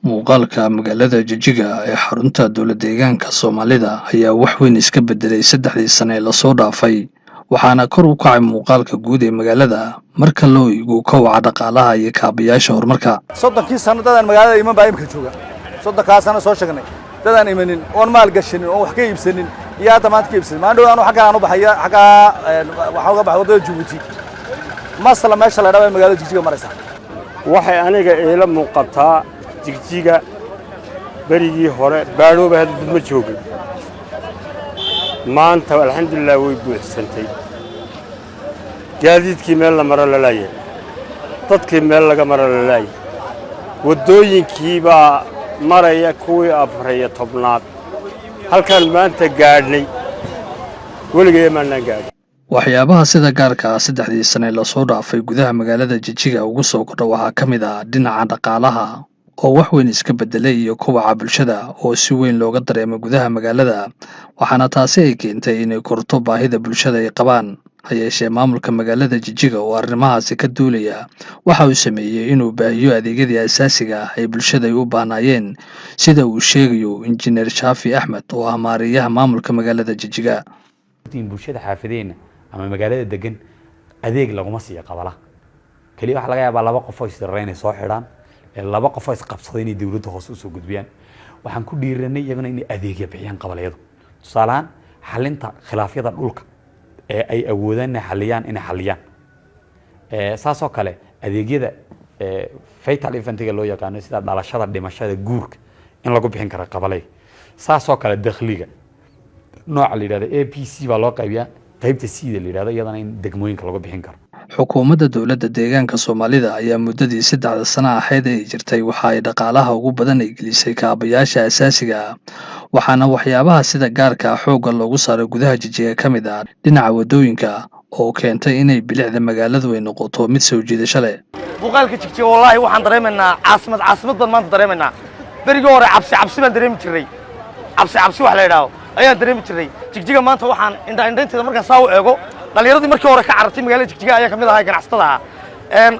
Muuqaalka magaalada Jijjiga ee xarunta dowlad-deegaanka Soomaalida ayaa wax weyn iska beddelay saddexdii sane ee la soo dhaafay, waxaana kor u kacay muuqaalka guud ee magaalada marka loo eego kobaca dhaqaalaha iyo kaabayaasha horumarka. soddonkii sano dadaan magaalada iman baa imika jooga. soddonkaa sano soo sheegnay dadaan imanin oon maal gashanin oon wax ka iibsanin iyo hadda maanta ka iibsanin maan dhow anu xagga aan u baxaya xagga waxaan uga baxay waddada Djibouti masala meesha la dhaabay magaalada Jijjiga maraysa. waxay aniga ila muuqataa Jigjiga berigii hore baadhooba hadda dad ma joogin maanta alxamdulilah way buuxsantay gaadiidkii meel la maro lalaayay dadkii meel laga maro lalaayay waddooyinkii baa maraya kuwii afar iyo tobnaad halkaan maanta gaadhnay weligay maanaan gaadhin. Waxyaabaha sida gaarka ah saddexdii sane ee la soo dhaafay gudaha magaalada Jijjiga ugu soo kordha waxaa ka mid ah dhinaca dhaqaalaha oo wax weyn iska beddelay iyo kobaca bulshada oo si weyn looga dareemo gudaha magaalada, waxaana taasi ay keentay inay korto baahida bulshada ay qabaan. Ha yeeshee maamulka magaalada Jijjiga oo arrimahaasi ka duulaya waxa uu sameeyey inuu baahiyo adeegyadii aasaasiga ah ee bulshada ay u baahnaayeen, sida uu sheegayo injineer Shaafi Axmed oo ah maariyaha maamulka magaalada Jijjiga. bulshada xaafadeena ama magaalada degan adeeg laguma siiyo qabala kaliya waxa laga yaabaa laba qof oo isreynay soo xidhaan laba qof oo isqabsaday inay dawladda hoos u soo gudbiyaan. waxaan ku dhiiranay iyagana inay adeegyo bixiyaan qabalayadu, tusaalahan xalinta khilaafyada dhulka ee ay awoodaan inay xaliyaan saasoo kale adeegyada fatal eventiga loo yaqaano sida dhalashada, dhimashada, guurka in lagu bixin karo qabalay. saasoo kale dakhliga nooca la yiraahdo APC baa loo qaybiyaa, qaybta C la yiraahdo iyadana in degmooyinka lagu bixin karo. Xukuumadda dowladda deegaanka Soomaalida ayaa muddadii 3 sano ahayd ay jirtay waxa ay dhaqaalaha ugu badan ay gelisay kaabayaasha aasaasiga ah, waxaana waxyaabaha sida gaarka ah xoogga loogu saaray gudaha Jijjiga ka mid ah dhinaca waddooyinka oo keentay inay bilicda magaaladu ay noqoto mid soo jiidasho leh. Muuqaalka Jijjiga wallahi waxaan dareemaynaa caasimad baan maanta dareemaynaa. berigii hore cabsi baan dareemi jiray, cabsi wax la yiraahdo ayaan dareemi jiray. Jijjiga maanta waxaan indhaynteeda markaan saa u eego dhalinyaradi markii hore ka carartay magaalada Jijjiga ayaa kamid ahaa ganacsatada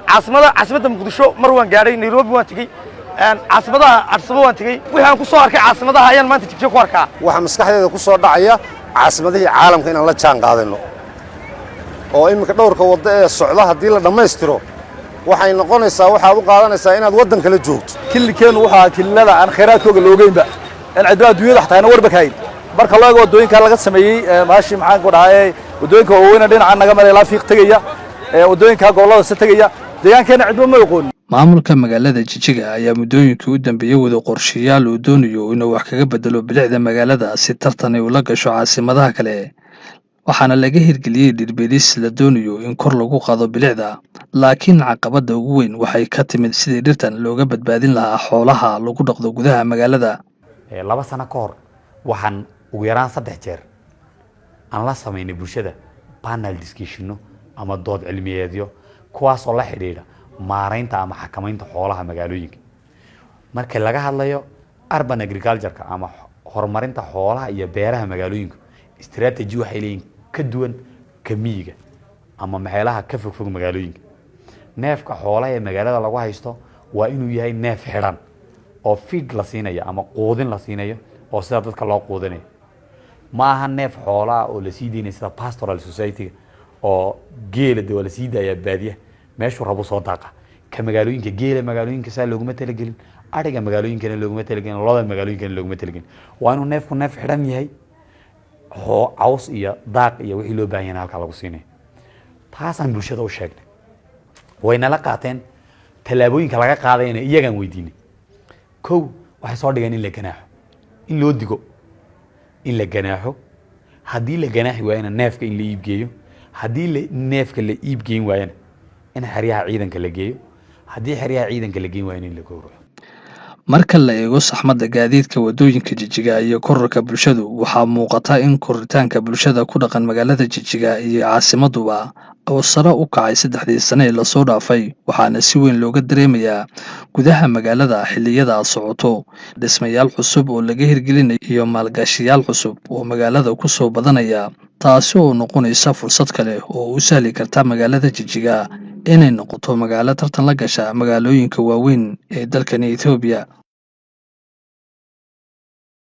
caasimada Muqdisho mar waan gaaray, Nairobi waan tagay, caasimada Arsabo waan tagay. wixii aan ku soo arkay caasimadaha ayaan maanta Jijjiga ku arkaa. waxa maskaxdeeda ku soo dhacaya caasimadihii caalamka inaan la jaan qaadano oo imika dhowrka waddo ee socda haddii la dhammaystiro waxay noqonaysaa waxaad u qaadanaysaa inaad waddan kala joogto. kilikeenu waxa kililada aan khayraadkooga loogeynba in cidda adduunyada xataa warba ka hayn marka loo eego waddooyinka laga sameeyey maashi maxaan ku dhahay waddooyinka waaweyn dhinaca naga maray la fiiq tagaya waddooyinka gobolada si tagaya deegaankeena cidba ma aqoon. Maamulka magaalada Jijjiga ayaa muddooyinkii u dambeeyay wada qorshayaal uu doonayo inuu wax kaga beddelo bilicda magaalada si tartan ay ula gasho caasimadaha kale, waxaana laga hirgeliyey dhirbeelis la doonayo in kor lagu qaado bilicda. Laakiin caqabadda ugu weyn waxay ka timid sidii dhirtan looga badbaadin lahaa xoolaha lagu dhaqdo gudaha magaalada. 2 sano ka hor waxaan ugu yaraan 3 jeer aan la sameynay bulshada panel discussion ama dood cilmiyeedyo kuwaas oo la xiriira maareynta ama xakamaynta xoolaha magaalooyinka. marka laga hadlayo urban agriculture ama horumarinta xoolaha iyo beeraha magaalooyinka, strategy waxay leeyihiin ka duwan ka miyiga ama meelaha ka fog magaalooyinka. neefka xoolaha ee magaalada lagu haysto waa inuu yahay neef xidhan oo feed la siinayo ama quudin la siinayo oo sida dadka loo quudinayo. ma aha neef xoolaha oo la sii deynay sida pastoral society oo geela la sii daaya baadiyaha meeshuu rabo soo daaqa. ka magaalooyinka geela magaalooyinka saa looguma talagelin, ariga magaalooyinkana looguma talagelin, lo'da magaalooyinkana looguma talagelin. waa inuu neefku neef xidhan yahay caws iyo daaq iyo wixii loo baahan yahay halka lagu siinayo. taasaan bulshada u sheegnay, wayna la qaateen. talaabooyinka laga qaadayna iyagaan weydiinay. kow waxay soo dhigeen in la ganaaxo, in loo digo, in la ganaaxo. haddii la ganaaxi waayana neefka in la iibgeeyo, haddii neefka la iibgeyn waayana in xeryaha ciidanka la geeyo, haddii xeryaha ciidanka la geyn waayana in la gowraco. Marka la eego saxmadda gaadiidka waddooyinka Jijjiga iyo kororka bulshadu, waxaa muuqata in koritaanka bulshada ku dhaqan magaalada Jijjiga iyo caasimaduba oo sare u kacay 3 sane ee la soo dhaafay, waxaana si weyn looga dareemayaa gudaha magaalada xilliyada socoto dhismayaal cusub oo laga hirgelinayo iyo maalgashiyaal cusub oo magaalada ku soo badanaya, taasi oo noqonaysa fursad kale oo u sahli karta magaalada Jijjiga inay noqoto magaalo tartan la gasha magaalooyinka waaweyn ee dalkani Itoobiya.